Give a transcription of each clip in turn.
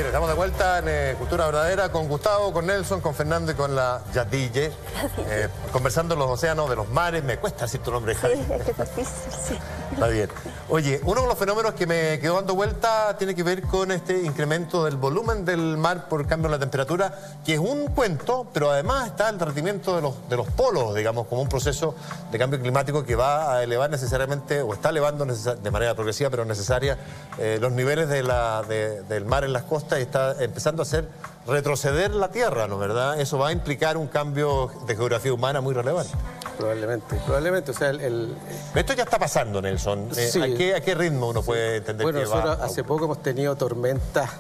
Bien, estamos de vuelta en Cultura Verdadera con Gustavo, con Nelson, con Fernando y con la Yadille. Conversando los océanos, de los mares. Me cuesta decir tu nombre, Javi. Sí, es que es difícil, sí. Está bien. Oye, uno de los fenómenos que me quedó dando vuelta tiene que ver con este incremento del volumen del mar por cambio de la temperatura, que es un cuento, pero además está el derretimiento de los polos, digamos, como un proceso de cambio climático que va a elevar necesariamente, o está elevando de manera progresiva, pero necesaria, los niveles del mar en las costas y está empezando a hacer retroceder la Tierra, ¿no es verdad? Eso va a implicar un cambio de geografía humana muy relevante. Probablemente, o sea, Esto ya está pasando, Nelson. Sí. ¿A qué ritmo uno puede entender bueno, que nosotros va? hace poco hemos tenido tormentas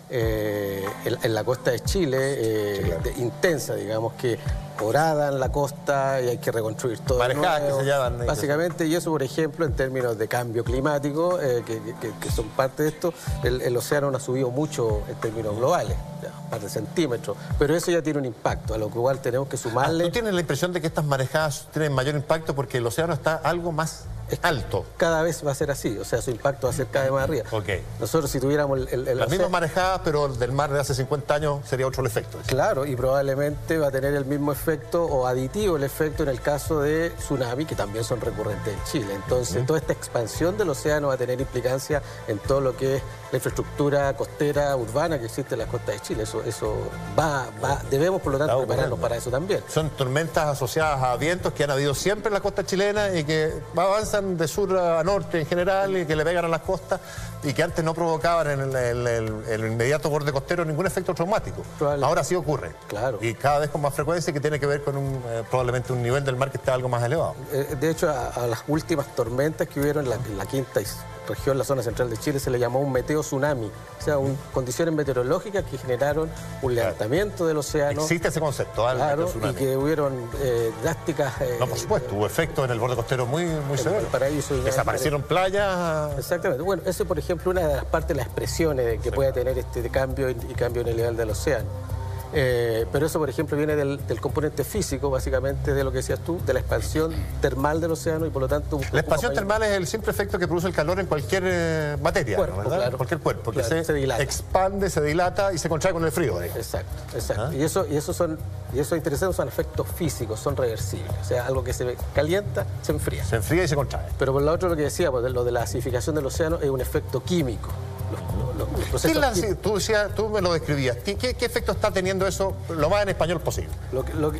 en la costa de Chile, intensas, digamos, que horadan la costa y hay que reconstruir todo. Marejadas que se llaman. Básicamente, y eso, por ejemplo, en términos de cambio climático, que son parte de esto, el océano no ha subido mucho en términos globales, un par de centímetros, pero eso ya tiene un impacto, a lo que igual tenemos que sumarle. ¿Tú tienes la impresión de que estas marejadas tienen mayor impacto porque el océano está algo más alto? Cada vez va a ser así, o sea, su impacto va a ser cada vez más arriba. Okay. Nosotros, si tuviéramos las mismas marejadas, pero del mar de hace 50 años sería otro el efecto. Claro, y probablemente va a tener el mismo efecto o aditivo el efecto en el caso de tsunami, que también son recurrentes en Chile. Entonces, toda esta expansión del océano va a tener implicancia en todo lo que es la infraestructura costera urbana que existe en las costas de Chile. Eso debemos, por lo tanto, prepararnos para eso también. Son tormentas asociadas a vientos que han habido siempre en la costa chilena y que avanzan de sur a norte en general y que le pegan a las costas y que antes no provocaban en el inmediato borde costero ningún efecto traumático. Ahora sí ocurre. Claro. Y cada vez con más frecuencia, que tiene que ver con probablemente un nivel del mar que está algo más elevado. De hecho, a las últimas tormentas que hubieron en la quinta región, la zona central de Chile, se le llamó un meteo tsunami. O sea, condiciones meteorológicas que generaron un levantamiento del océano. Existe ese concepto, claro, y que hubieron drásticas... no, por supuesto, hubo efectos en el borde costero muy severos. Desaparecieron playas. Exactamente. Bueno, eso, por ejemplo, una de las partes de las expresiones que puede tener este cambio y cambio en el nivel del océano. Pero eso, por ejemplo, viene del componente físico, básicamente, de lo que decías tú, de la expansión termal del océano y, por lo tanto... La expansión termal es el simple efecto que produce el calor en cualquier materia, cuerpo, ¿verdad? Claro. Cualquier cuerpo, que se dilata. expande, se dilata y se contrae con el frío. Exacto. ¿Ah? Y eso es interesante, son efectos físicos, son reversibles. O sea, algo que se calienta, se enfría. Se enfría y se contrae. Pero por lo otro, lo que decía, pues, lo de la acidificación del océano es un efecto químico. Tú me lo describías. ¿Qué efecto está teniendo eso lo más en español posible?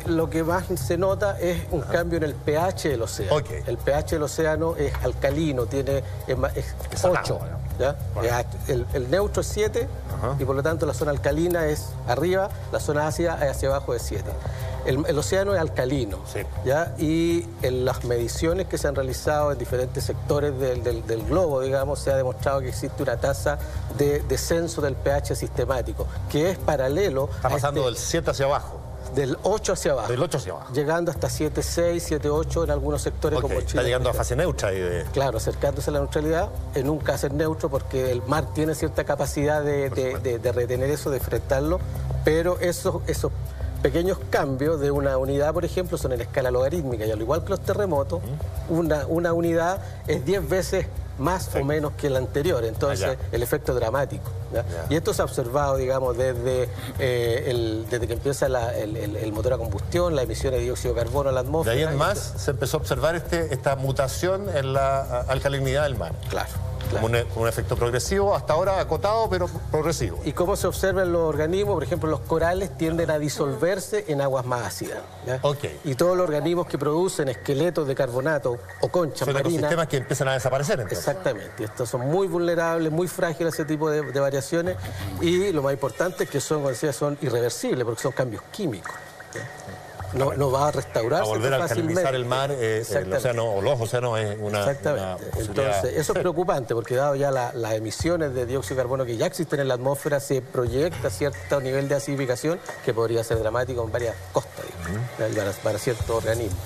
Lo que más se nota es un cambio en el pH del océano. Okay. El pH del océano es alcalino, es 8. ¿Ya? El neutro es 7 y por lo tanto la zona alcalina es arriba, la zona ácida es hacia abajo de 7. El océano es alcalino, sí. ¿ya? Y en las mediciones que se han realizado en diferentes sectores del globo, digamos, se ha demostrado que existe una tasa de descenso del pH sistemático, que es paralelo... Está pasando del 7 hacia abajo. Del 8 hacia abajo. Del 8 hacia abajo. Llegando hasta 7,6, 7,8 en algunos sectores como Chile. Está llegando a fase neutra. Claro, acercándose a la neutralidad. Nunca es neutro porque el mar tiene cierta capacidad de retener eso, de enfrentarlo, pero esos pequeños cambios de una unidad, por ejemplo, son en escala logarítmica y al igual que los terremotos, una unidad es 10 veces más o menos que la anterior, entonces el efecto es dramático. Y esto se ha observado, digamos, desde que empieza el motor a combustión, la emisión de dióxido de carbono a la atmósfera. De ahí en más se empezó a observar esta mutación en la alcalinidad del mar. Claro. Como un efecto progresivo, hasta ahora acotado, pero progresivo. ¿Y cómo se observa en los organismos? Por ejemplo, los corales tienden a disolverse en aguas más ácidas. Y todos los organismos que producen esqueletos de carbonato o conchas marinas... Son ecosistemas que empiezan a desaparecer, entonces. Exactamente. Y estos son muy vulnerables, muy frágiles a ese tipo de variaciones. Y lo más importante es que son irreversibles, porque son cambios químicos. No va a restaurarse. A volver a alcalinizar el mar, el océano o los océanos es una Entonces, eso es preocupante porque dado ya las emisiones de dióxido de carbono que ya existen en la atmósfera, se proyecta cierto nivel de acidificación que podría ser dramático en varias costas, para ciertos organismos.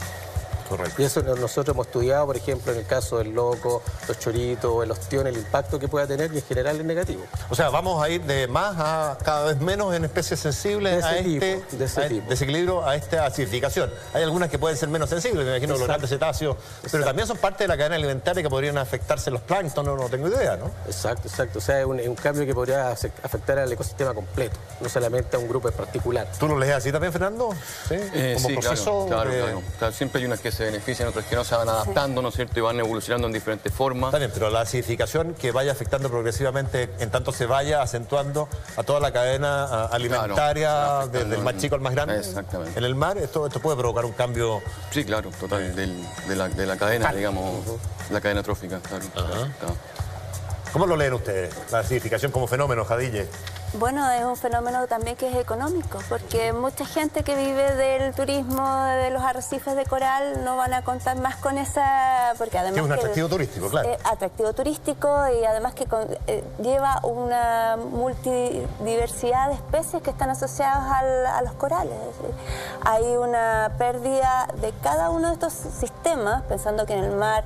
Correcto. Y eso nosotros hemos estudiado, por ejemplo, en el caso del loco, los choritos, el ostión, el impacto que pueda tener, y en general es negativo. O sea, vamos a ir de más a cada vez menos en especies sensibles a este desequilibrio, a esta acidificación. Hay algunas que pueden ser menos sensibles, me imagino los grandes cetáceos, pero también son parte de la cadena alimentaria que podrían afectarse los plancton, no tengo idea, ¿no? Exacto. O sea, es un cambio que podría afectar al ecosistema completo, no solamente a un grupo en particular. ¿Tú lo lees así también, Fernando? Sí, como sí, proceso. claro. Siempre hay unas que se benefician, otras que no se van adaptando, ¿no es cierto? Y van evolucionando en diferentes formas. Está bien, pero la acidificación que vaya afectando progresivamente, en tanto se vaya acentuando a toda la cadena alimentaria, desde el más chico al más grande. Exactamente. En el mar, esto puede provocar un cambio. Sí, claro, total, de la cadena, digamos, la cadena trófica, claro. ¿Cómo lo leen ustedes, la acidificación como fenómeno, Jadille? Bueno, es un fenómeno también que es económico, porque mucha gente que vive del turismo, de los arrecifes de coral, no van a contar más con esa... porque además que es un atractivo turístico, claro. Atractivo turístico y además que lleva una multidiversidad de especies que están asociadas a los corales. Es decir, hay una pérdida de cada uno de estos sistemas, pensando que en el mar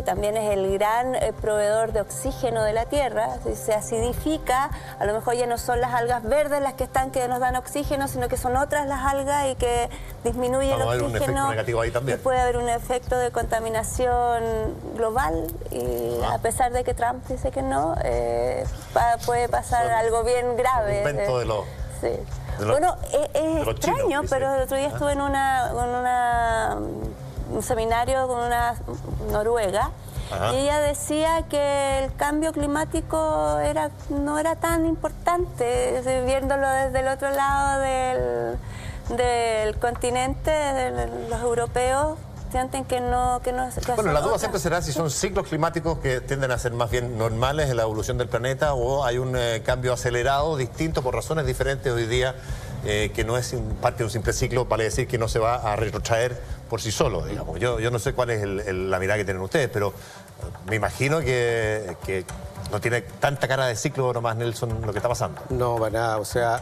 también es el gran proveedor de oxígeno de la Tierra. Si se acidifica, a lo mejor ya no son las algas verdes las que están que nos dan oxígeno, sino que son otras las algas y que disminuyen el oxígeno. Un efecto negativo ahí también. Y puede haber un efecto de contaminación global y a pesar de que Trump dice que no, puede pasar algo bien grave. Un invento de los... Sí. Bueno, es extraño, chinos, pero el otro día estuve en un seminario con una noruega. Y ella decía que el cambio climático no era tan importante, viéndolo desde el otro lado del continente, los europeos sienten que no... Bueno, la duda siempre será si son ciclos climáticos que tienden a ser más bien normales en la evolución del planeta o hay un cambio acelerado, distinto, por razones diferentes hoy día, que no es parte de un simple ciclo, vale decir que no se va a retrotraer por sí solo, digamos. Yo no sé cuál es la mirada que tienen ustedes, pero me imagino que no tiene tanta cara de ciclo nomás, Nelson, lo que está pasando. No, para nada, o sea...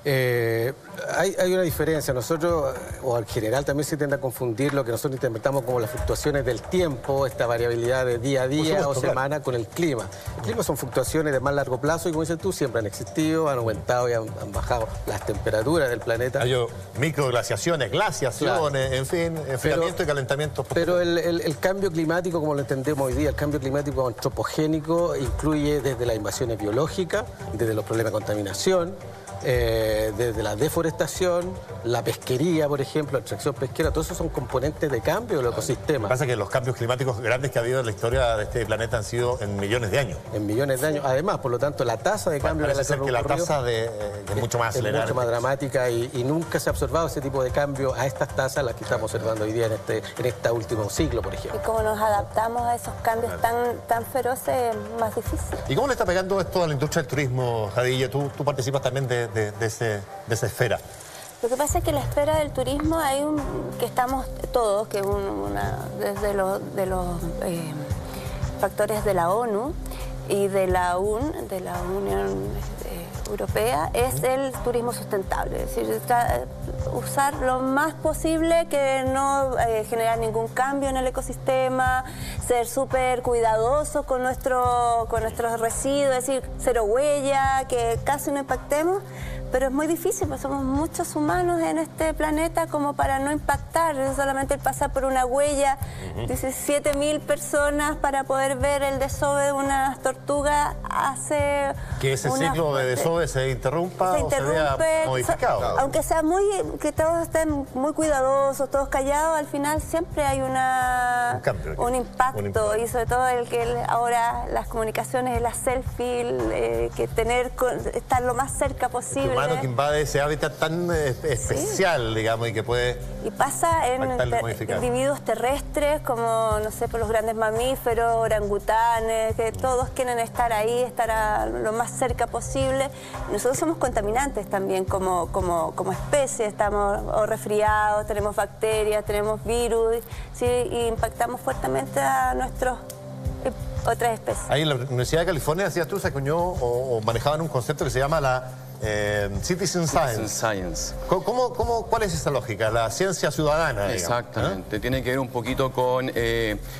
hay una diferencia. Nosotros, o en general también se tiende a confundir lo que nosotros interpretamos como las fluctuaciones del tiempo, esta variabilidad de día a día o semana con el clima. El clima son fluctuaciones de más largo plazo y, como dices tú, siempre han existido, han aumentado y han bajado las temperaturas del planeta. Hay microglaciaciones, glaciaciones, claro. En fin, enfriamiento y calentamiento. Pero el cambio climático, como lo entendemos hoy día, el cambio climático antropogénico incluye desde las invasiones biológicas, desde los problemas de contaminación, desde la deforestación, la pesquería, por ejemplo, la extracción pesquera, todos esos son componentes de cambio del ecosistema. Lo que pasa es que los cambios climáticos grandes que ha habido en la historia de este planeta han sido en millones de años. En millones de años. Además, por lo tanto, la tasa de cambio parece ser que la tasa es mucho más acelerada. Es mucho más dramática y nunca se ha observado ese tipo de cambio a estas tasas, las que estamos observando hoy día en este último siglo, por ejemplo. Y cómo nos adaptamos a esos cambios tan feroces es más difícil. ¿Y cómo le está pegando esto a la industria del turismo, Jadille? Tú participas también de esa esfera. Lo que pasa es que en la esfera del turismo hay que estamos todos, que es desde los factores de la ONU y de la Unión Europea, es el turismo sustentable. Es decir, usar lo más posible que no generar ningún cambio en el ecosistema, ser súper cuidadosos con nuestros residuos, es decir, cero huella, que casi no impactemos. Pero es muy difícil, porque somos muchos humanos en este planeta como para no impactar. Solamente el pasar por una huella, dice 7.000 personas para poder ver el desove de una tortuga hace... Que ese ciclo de desove se interrumpa o se vea modificado. Aunque sea que todos estén muy cuidadosos, todos callados, al final siempre hay un impacto. Y sobre todo ahora las comunicaciones, las selfies, que estar lo más cerca posible. Que invade ese hábitat tan especial, digamos, y que puede... Y pasa en individuos terrestres como, no sé, por los grandes mamíferos, orangutanes, que todos quieren estar ahí, estar lo más cerca posible. Nosotros somos contaminantes también como especie, estamos resfriados, tenemos bacterias, tenemos virus, ¿sí? Y impactamos fuertemente a otras especies. Ahí en la Universidad de California, decías tú, se acuñó o manejaban un concepto que se llama la Citizen Citizen Science. Science. ¿Cuál es esa lógica? La ciencia ciudadana, digamos, Exactamente. Tiene que ver un poquito con,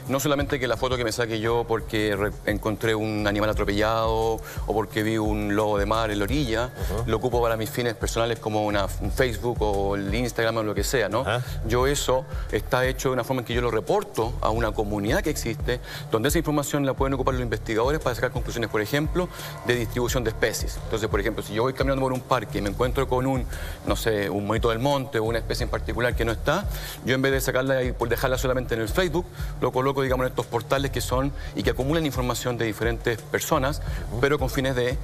no solamente que la foto que me saque yo porque encontré un animal atropellado o porque vi un lobo de mar en la orilla, lo ocupo para mis fines personales como un Facebook o el Instagram o lo que sea, ¿no? Yo eso está hecho de una forma en que yo lo reporto a una comunidad que existe, donde esa información la pueden ocupar los investigadores para sacar conclusiones, por ejemplo, de distribución de especies. Entonces, por ejemplo, si yo voy caminando por un parque y me encuentro con un, no sé, un monito del monte o una especie en particular que no está, yo en vez de sacarla y por dejarla solamente en el Facebook, lo coloco, digamos, en estos portales que son y que acumulan información de diferentes personas, pero con fines de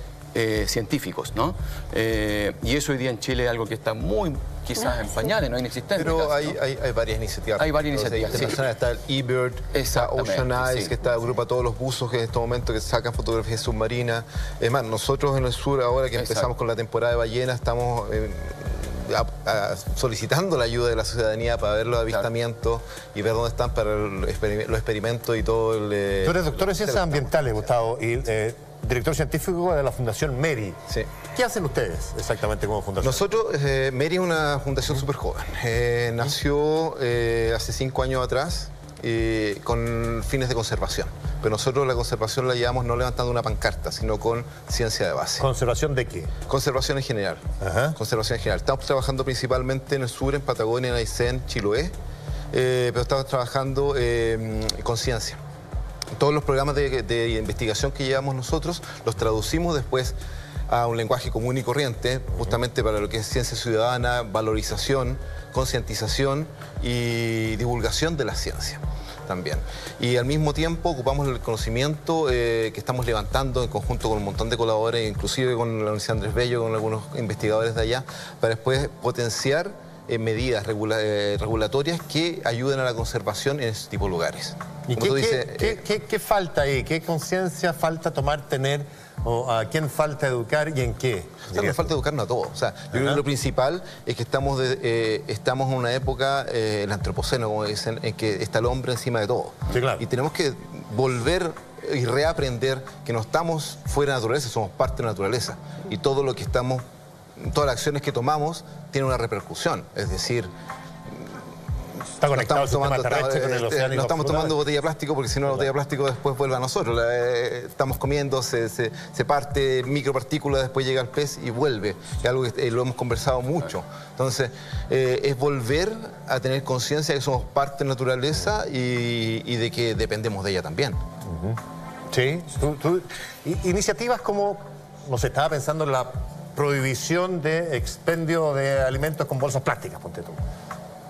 científicos, ¿no? Y eso hoy día en Chile es algo que está muy, quizás en pañales, no inexistente. Pero casi, hay varias iniciativas. Hay varias iniciativas, sí. Está el eBird, está Ocean Eyes, que agrupa a todos los buzos que en este momento que sacan fotografías submarinas. Es más, nosotros en el sur, ahora que empezamos con la temporada de ballenas, estamos solicitando la ayuda de la ciudadanía para ver los avistamientos y ver dónde están para los experimentos y todo el... Tú eres doctor en ciencias ambientales, Gustavo, y director científico de la Fundación MERI. Sí. ¿Qué hacen ustedes exactamente como fundación? Nosotros, MERI es una fundación súper joven. Nació hace 5 años atrás con fines de conservación. Pero nosotros la conservación la llevamos no levantando una pancarta, sino con ciencia de base. ¿Conservación de qué? Conservación en general. Conservación en general. Estamos trabajando principalmente en el sur, en Patagonia, en Aysén, Chiloé, pero estamos trabajando con ciencia. Todos los programas de investigación que llevamos nosotros los traducimos después a un lenguaje común y corriente, justamente para lo que es ciencia ciudadana, valorización, concientización y divulgación de la ciencia también. Y al mismo tiempo ocupamos el conocimiento que estamos levantando en conjunto con un montón de colaboradores, inclusive con la Universidad Andrés Bello, con algunos investigadores de allá, para después potenciar medidas regulatorias que ayuden a la conservación en este tipo de lugares. ¿Y qué falta ahí? ¿Qué conciencia falta tener? ¿O a quién falta educar y en qué? O sea, nos falta educarnos a todos. O sea, yo creo que lo principal es que estamos en una época, el antropoceno, como dicen, en que está el hombre encima de todo. Sí, claro. Y tenemos que volver y reaprender que no estamos fuera de la naturaleza, somos parte de la naturaleza. Y todo lo que estamos, todas las acciones que tomamos tienen una repercusión. Es decir, está conectado el sistema terrestre con el océano. No estamos tomando botella de plástico porque si no la botella de plástico después vuelve a nosotros. Estamos comiendo, se parte micropartículas, después llega al pez y vuelve. Es algo que lo hemos conversado mucho. Entonces, es volver a tener conciencia de que somos parte de la naturaleza y de que dependemos de ella también. Sí. Iniciativas como, no sé, estaba pensando en la prohibición de expendio de alimentos con bolsas plásticas, ponte tú.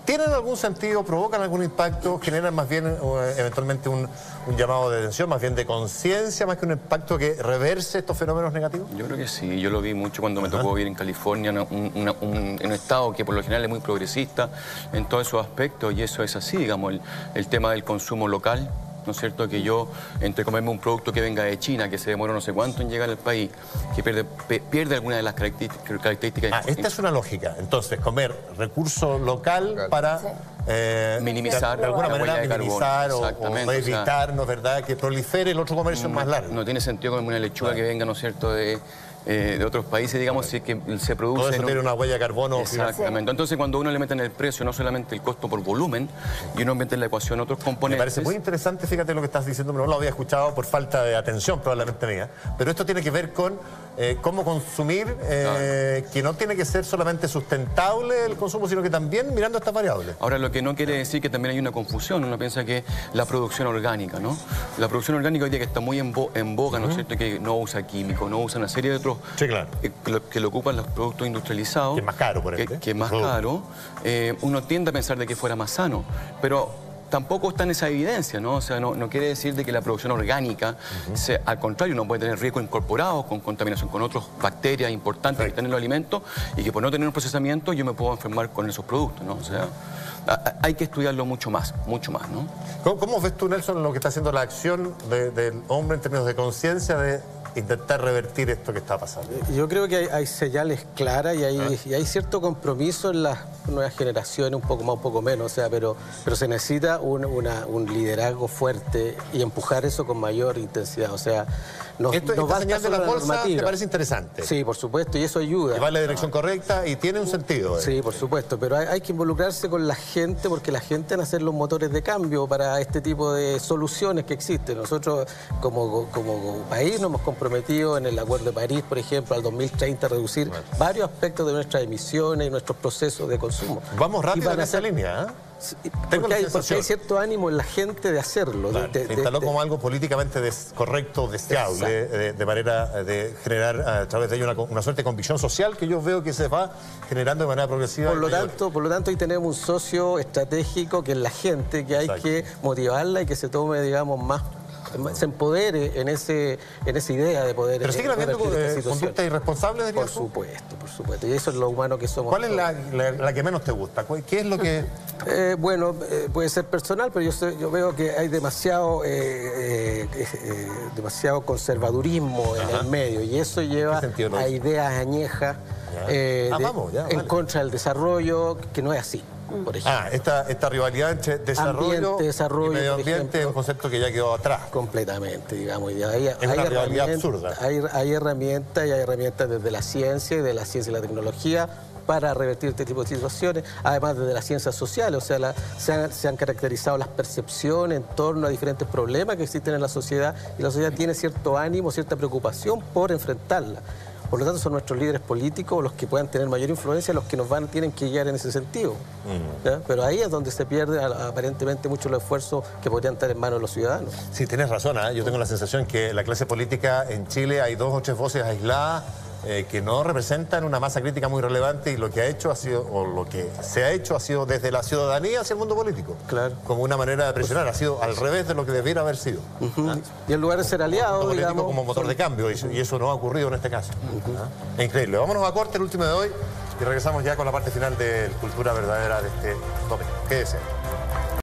¿Tienen algún sentido? ¿Provocan algún impacto? ¿Generan más bien eventualmente un llamado de atención, más bien de conciencia, más que un impacto que reverse estos fenómenos negativos? Yo creo que sí. Yo lo vi mucho cuando me tocó vivir en California, en un estado que por lo general es muy progresista en todos esos aspectos, y eso es así, digamos, el tema del consumo local. ¿No es cierto? Que yo, entre comerme un producto que venga de China, que se demora no sé cuánto en llegar al país, que pierde alguna de las características... Esta es una lógica. Entonces, comer recurso local para... minimizar de alguna manera minimizar o evitar, ¿no es verdad?, que prolifere el otro comercio más largo. No tiene sentido comer una lechuga que venga, ¿no es cierto?, de otros países, digamos, si es que se produce... Todo eso tiene una huella de carbono. Exactamente. Entonces, cuando uno le mete en el precio no solamente el costo por volumen, y uno mete en la ecuación otros componentes... Me parece muy interesante, fíjate lo que estás diciendo, pero no lo había escuchado por falta de atención probablemente mía, pero esto tiene que ver con cómo consumir, que no tiene que ser solamente sustentable el consumo, sino que también mirando estas variables. Ahora, lo que no quiere decir que también hay una confusión. Uno piensa que la producción orgánica, ¿no? La producción orgánica hoy día que está muy en boga, ¿no es cierto?, que no usa químicos, no usa una serie de otros... Sí, claro. Que lo ocupan los productos industrializados. Que es más caro, por ejemplo. Que es más caro. Uno tiende a pensar de que fuera más sano, pero tampoco está en esa evidencia, ¿no? O sea, no quiere decir de que la producción orgánica, al contrario, no puede tener riesgos incorporados con contaminación con otras bacterias importantes que están en los alimentos, y que por no tener un procesamiento yo me puedo enfermar con esos productos, ¿no? O sea, hay que estudiarlo mucho más, ¿no? ¿Cómo ves tú, Nelson, lo que está haciendo la acción del hombre en términos de conciencia de intentar revertir esto que está pasando? Yo creo que hay señales claras y hay cierto compromiso en las nuevas generaciones, un poco más, un poco menos, o sea, pero se necesita un liderazgo fuerte y empujar eso con mayor intensidad, o sea, Esta señal de la bolsa te parece interesante. Sí, por supuesto, y eso ayuda. Que va en la dirección correcta y tiene un sentido. Sí, por supuesto, pero hay que involucrarse con la gente porque la gente van a ser los motores de cambio para este tipo de soluciones que existen. Nosotros como país nos hemos comprometido en el Acuerdo de París, por ejemplo, al 2030 a reducir varios aspectos de nuestras emisiones y nuestros procesos de consumo. Vamos rápido en esa línea, ¿eh? Porque hay cierto ánimo en la gente de hacerlo. Claro, se instaló como algo políticamente correcto, deseable, de manera de generar a través de ello una suerte de convicción social que yo veo que se va generando de manera progresiva. Por lo tanto, ahí tenemos un socio estratégico que es la gente, que hay que motivarla y que se tome, digamos, más, se empodere en esa idea de poder. Pero siguen habiendo conductas irresponsables, dirías tú. Por supuesto. Y eso es lo humano que somos. ¿Cuál es la que menos te gusta? ¿Qué es lo que...? Bueno, puede ser personal, pero yo veo que hay demasiado conservadurismo en el medio y eso lleva a ideas añejas en contra del desarrollo, que no es así. Por ejemplo. Esta rivalidad entre desarrollo y medio ambiente es un concepto que ya quedó atrás. Completamente, digamos. Es una rivalidad absurda. Hay herramientas desde la ciencia y la tecnología para revertir este tipo de situaciones, además desde las ciencias sociales, o sea, se han caracterizado las percepciones en torno a diferentes problemas que existen en la sociedad y la sociedad tiene cierto ánimo, cierta preocupación por enfrentarla. Por lo tanto, son nuestros líderes políticos los que puedan tener mayor influencia, los que tienen que guiar en ese sentido. Pero ahí es donde se pierde aparentemente mucho los esfuerzos que podrían estar en manos de los ciudadanos. Sí, tienes razón. Yo tengo la sensación que la clase política en Chile hay 2 o 3 voces aisladas que no representan una masa crítica muy relevante y lo que ha hecho ha sido, o lo que se ha hecho ha sido desde la ciudadanía hacia el mundo político. Claro. Como una manera de presionar, ha sido al revés de lo que debiera haber sido. Y en lugar de ser aliados, digamos, como motor de cambio, y eso no ha ocurrido en este caso. Es increíble. Vámonos a corte, el último de hoy, y regresamos ya con la parte final de Cultura Verdadera de este domingo. Quédese.